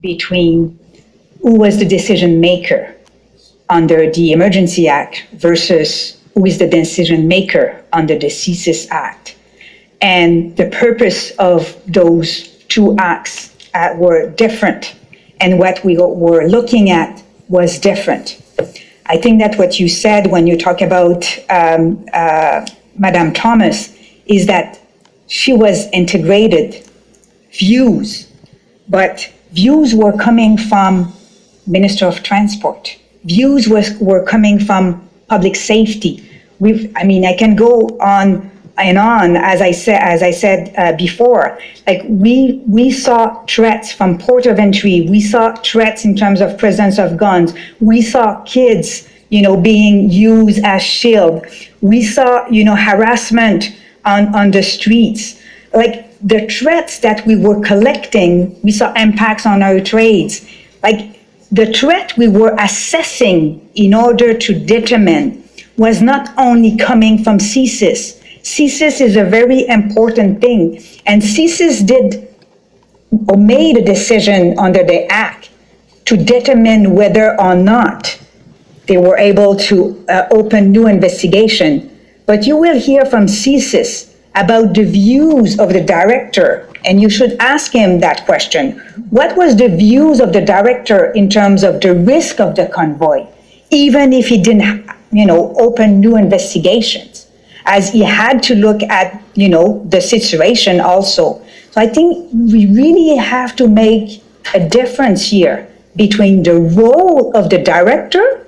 between who was the decision maker under the Emergency Act versus who is the decision maker under the CSIS Act. And the purpose of those two acts were different, and what we were looking at was different. I think that what you said when you talk about Madame Thomas is that she was integrated views, but views were coming from Minister of Transport. Views were coming from public safety. I can go on and on, as I said before. Like we saw threats from port of entry. We saw threats in terms of presence of guns. We saw kids, being used as shield. We saw, harassment on the streets. Like the threats that we were collecting, we saw impacts on our trades. Like the threat we were assessing in order to determine was not only coming from CSIS. CSIS is a very important thing, and CSIS made a decision under the Act to determine whether or not they were able to open new investigation. But you will hear from CSIS about the views of the director, and you should ask him that question. What was the views of the director in terms of the risk of the convoy, even if he didn't, open new investigations, as he had to look at, the situation also. So I think we really have to make a difference here between the role of the director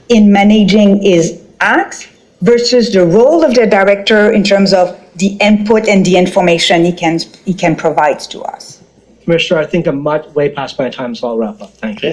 in managing his acts versus the role of the director in terms of the input and the information he can provide to us. Commissioner, I think I'm way past my time, so I'll wrap up. Thank you.